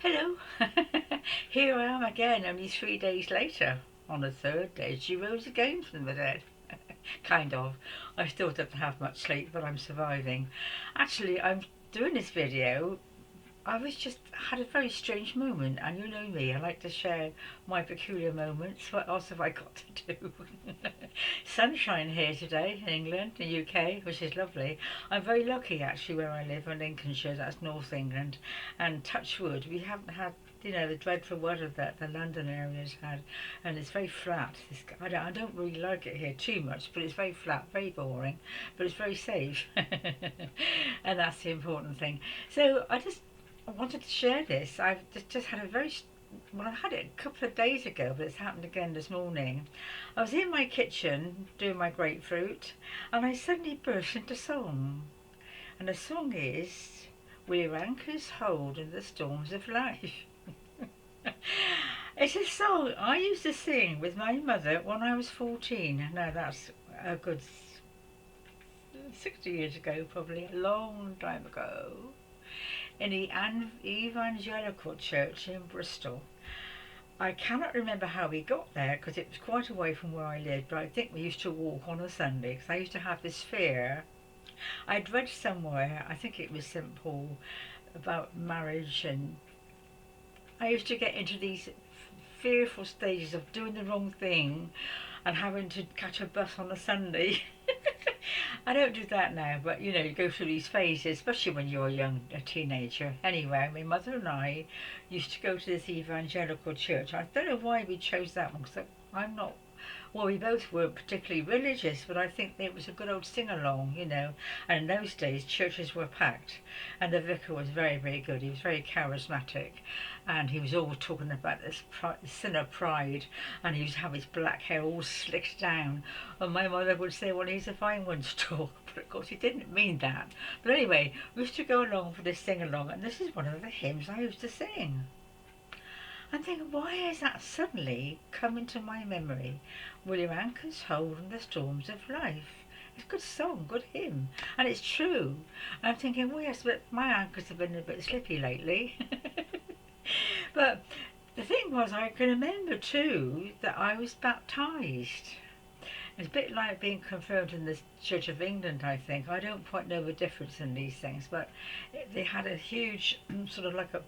Hello. Here I am again, only 3 days later. On the third day, she rose again from the dead. Kind of. I still don't have much sleep, but I'm surviving. Actually, I'm doing this video. I was just had a very strange moment, and you know me, I like to share my peculiar moments. What else have I got to do? Sunshine here today in England, the UK, which is lovely. I'm very lucky actually where I live in Lincolnshire, that's North England, and touch wood, we haven't had the dreadful weather that the London area's had, and it's very flat. I don't really like it here too much, but it's very flat, very boring, but it's very safe, and that's the important thing. So I wanted to share this. I've just had a well, I had it a couple of days ago, but it's happened again this morning. I was in my kitchen doing my grapefruit, and I suddenly burst into song. And the song is "Will Your Anchors Hold in the Storms of Life." It's a song I used to sing with my mother when I was 14. Now that's a good 60 years ago, probably a long time ago, in the Evangelical church in Bristol. I cannot remember how we got there because it was quite away from where I lived, but I think we used to walk on a Sunday because I used to have this fear. I'd read somewhere, I think it was St. Paul, about marriage, and I used to get into these fearful stages of doing the wrong thing and having to catch a bus on a Sunday. I don't do that now, but you go through these phases, especially when you're a teenager. Anyway, my mother and I used to go to this evangelical church. I don't know why we chose that one because I'm not. Well, we both weren't particularly religious, but I think it was a good old sing-along. And in those days, churches were packed, and the vicar was very, very good. He was very charismatic, and he was always talking about this sin of pride, and he used to have his black hair all slicked down. And my mother would say, "Well, he's a fine one to talk," but of course he didn't mean that. But anyway, we used to go along for this sing-along, and this is one of the hymns I used to sing. I'm thinking, why has that suddenly come into my memory? Will your anchors hold in the storms of life? It's a good song, good hymn, and it's true. I'm thinking, well, yes, but my anchors have been a bit slippy lately. But the thing was, I can remember too that I was baptised. It's a bit like being confirmed in the Church of England, I think. I don't quite know the difference in these things, but they had a huge sort of like a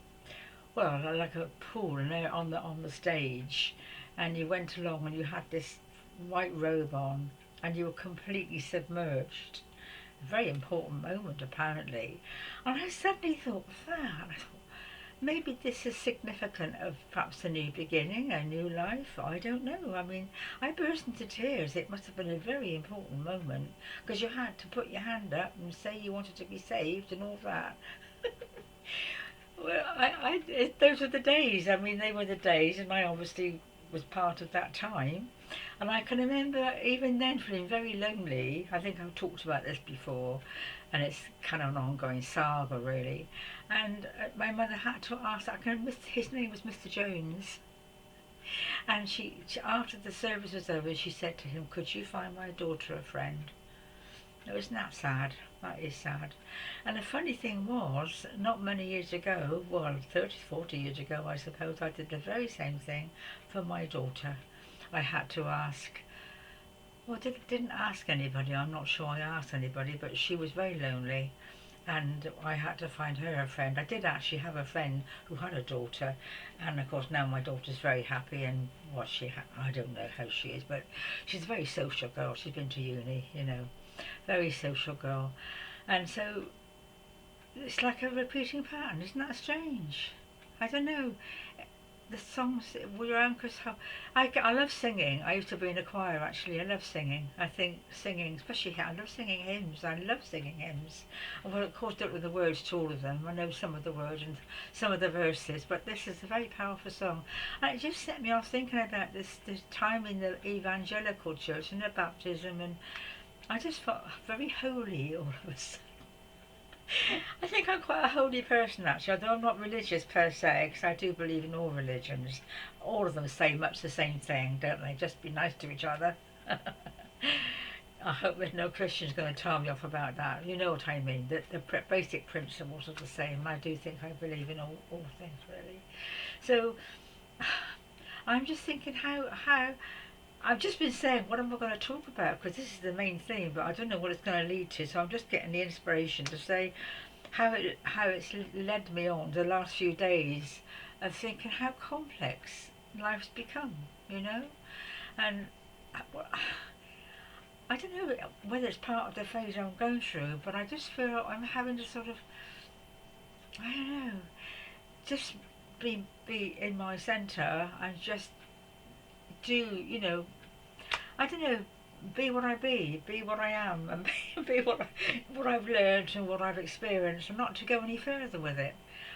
pool and there on the stage, and you went along and you had this white robe on and you were completely submerged. A very important moment apparently. And I suddenly thought that. I thought maybe this is significant of perhaps a new beginning, a new life. I don't know. I mean, I burst into tears. It must have been a very important moment because you had to put your hand up and say you wanted to be saved and all that. Well, those were the days. I mean, they were the days, and I obviously was part of that time. And I can remember even then feeling very lonely. I think I've talked about this before, and it's kind of an ongoing saga, really. And my mother had to ask. His name was Mr. Jones, and she after the service was over, she said to him, "Could you find my daughter a friend?" No, isn't that sad? That is sad. And the funny thing was, not many years ago, well, 30, 40 years ago, I suppose, I did the very same thing for my daughter. I had to ask, well, didn't ask anybody, I'm not sure I asked anybody, but she was very lonely. And I had to find her a friend. I did actually have a friend who had a daughter, and of course now my daughter's very happy. And I don't know how she is, but she's a very social girl. She's been to uni. Very social girl. And so it's like a repeating pattern. Isn't that strange? I don't know. The songs with your anchors. I love singing. I used to be in a choir actually. I love singing. I think singing, especially I love singing hymns. I love singing hymns. Well, of course, don't know the words to all of them. I know some of the words and some of the verses, but this is a very powerful song. And it just set me off thinking about this time in the evangelical church and the baptism, and I just felt very holy all of a sudden. I think I'm quite a holy person actually, although I'm not religious per se, because I do believe in all religions. All of them say much the same thing, don't they? Just be nice to each other. I hope there's no Christians going to tell me off about that. You know what I mean. The basic principles are the same. I do think I believe in all things, really. So I'm just thinking how I've just been saying, what am I going to talk about? Because this is the main theme, but I don't know what it's going to lead to. So I'm just getting the inspiration to say how it's led me on the last few days of thinking how complex life's become, you know. And well, I don't know whether it's part of the phase I'm going through, but I just feel I'm having to sort of, I don't know, just be in my centre and just do, you know, I don't know, be what I am, and be what I've learned and what I've experienced, and not to go any further with it.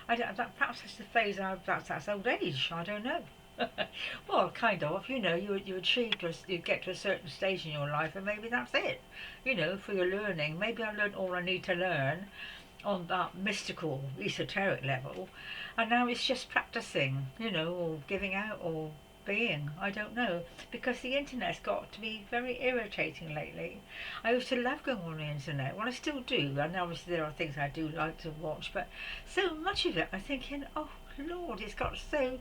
Perhaps that's the phase that's old age. I don't know. Well, kind of. You know, you achieve you get to a certain stage in your life, and maybe that's it. You know, for your learning. Maybe I've learned all I need to learn on that mystical, esoteric level, and now it's just practicing. You know, or giving out, or being. I don't know, because the internet's got to be very irritating lately. I used to love going on the internet. Well, I still do, and obviously there are things I do like to watch, but so much of it I'm thinking, oh Lord, it's got so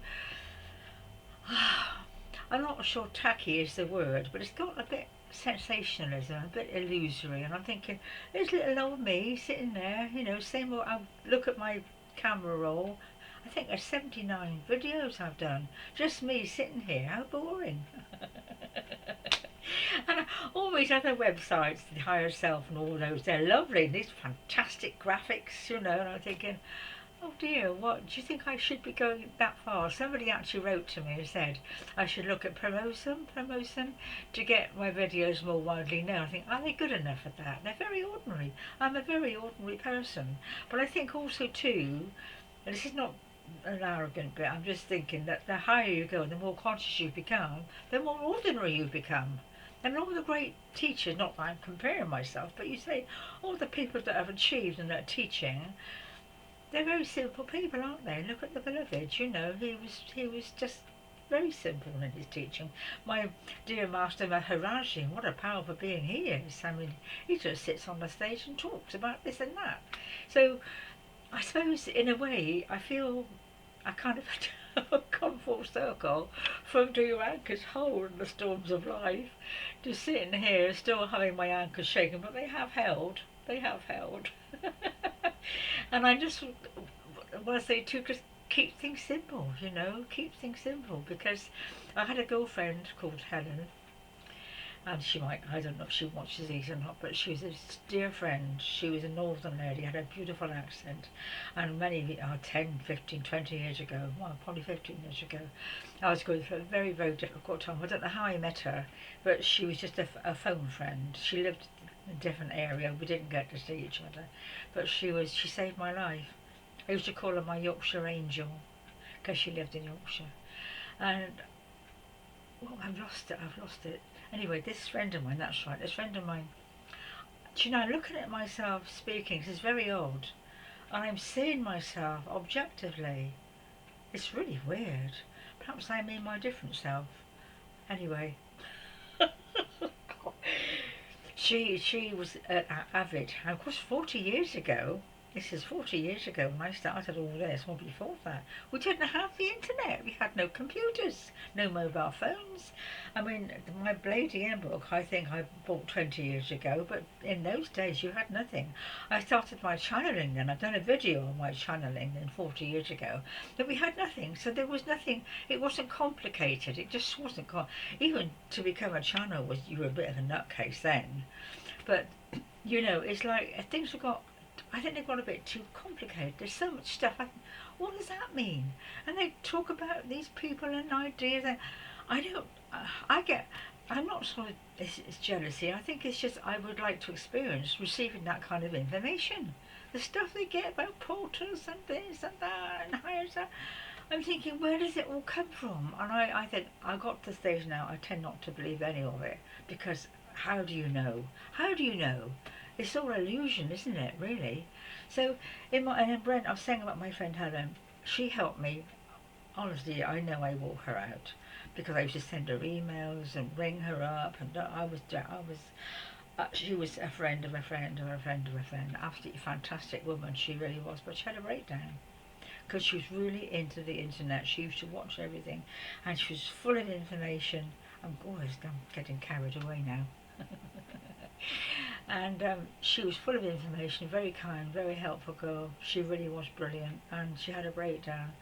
I'm not sure tacky is the word, but it's got a bit sensationalism, a bit illusory, and I'm thinking, there's little old me sitting there, you know, same old, I look at my camera roll, I think there's 79 videos I've done, just me sitting here, how boring. And all these other websites, the Higher Self and all those, they're lovely, these fantastic graphics, you know, and I'm thinking, oh dear, what, do you think I should be going that far? Somebody actually wrote to me and said I should look at promotion to get my videos more widely known. I think, are they good enough at that? They're very ordinary. I'm a very ordinary person. But I think also too, and this is not an arrogant bit, I'm just thinking that the higher you go, the more conscious you become, the more ordinary you become. And all the great teachers, not that I'm comparing myself, but you say all the people that have achieved and that are teaching, they're very simple people, aren't they? Look at the beloved, you know, he was just very simple in his teaching. My dear master Maharaji, what a powerful being he is. I mean, he just sits on the stage and talks about this and that. So I suppose in a way I feel I kind of come full circle from doing your anchors hold in the storms of life to sitting here still having my anchors shaken, but they have held. They have held. And I just want to say too, just keep things simple, you know, keep things simple, because I had a girlfriend called Helen, and she might, I don't know if she watches these or not, but she was a dear friend. She was a northern lady, had a beautiful accent, and many, 10, 15, 20 years ago, well, probably 15 years ago, I was going through a very, very difficult time. I don't know how I met her, but she was just a phone friend. She lived in a different area, we didn't get to see each other, but she saved my life. I used to call her my Yorkshire angel, because she lived in Yorkshire. And, well, I've lost it. Anyway, this friend of mine, that's right, this friend of mine, do you know, looking at myself speaking, this is very odd, and I'm seeing myself objectively. It's really weird. Perhaps I'm in my different self. Anyway, she was avid, and of course 40 years ago, this is 40 years ago when I started all this, or before that, we didn't have the internet, we had no computers, no mobile phones. I mean, my Blady Ann book I think I bought 20 years ago, but in those days you had nothing. I started my channeling then, I've done a video on my channeling then 40 years ago, but we had nothing, so there was nothing, it wasn't complicated, it just wasn't, even to become a channel was, you were a bit of a nutcase then. But, you know, it's like things have got, I think they've got a bit too complicated. There's so much stuff. What does that mean? And they talk about these people and ideas. And I don't, I get, I'm not sort of, it's jealousy. I think it's just I would like to experience receiving that kind of information. The stuff they get about portals and this and that and higher stuff. I'm thinking, where does it all come from? And I think I got to the stage now, I tend not to believe any of it, because how do you know? How do you know? It's all illusion, isn't it, really? So, and then Brent, I was saying about my friend Helen, she helped me. Honestly, I know I wore her out, because I used to send her emails and ring her up, and She was a friend of a friend of a friend of a friend. Absolutely fantastic woman, she really was. But she had a breakdown because she was really into the internet. She used to watch everything, and she was full of information. I'm getting carried away now. And she was full of information, very kind, very helpful girl. She really was brilliant, and she had a breakdown.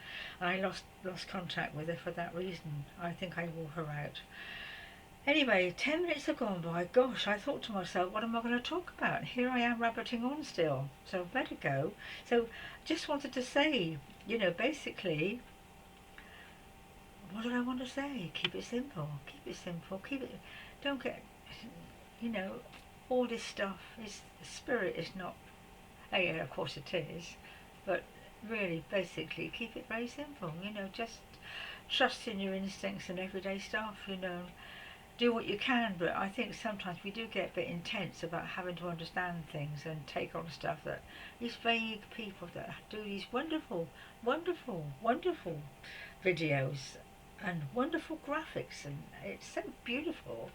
I lost contact with her for that reason. I think I wore her out. Anyway, 10 minutes have gone by. Gosh, I thought to myself, what am I going to talk about? Here I am rabbiting on still, so I better go. So, just wanted to say, basically, what did I want to say? Keep it simple. Keep it simple. Keep it. Don't get, you know, all this stuff is spirit is not. Oh yeah, of course it is, but really, basically, keep it very simple. Just trust in your instincts and everyday stuff. Do what you can, but I think sometimes we do get a bit intense about having to understand things and take on stuff that these vague people that do these wonderful, wonderful, wonderful videos and wonderful graphics, and it's so beautiful.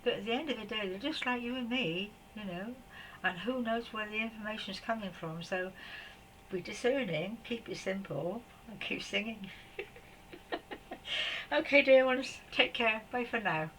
But at the end of the day, they're just like you and me, and who knows where the information's coming from. So be discerning, keep it simple, and keep singing. Okay, dear ones, take care. Bye for now.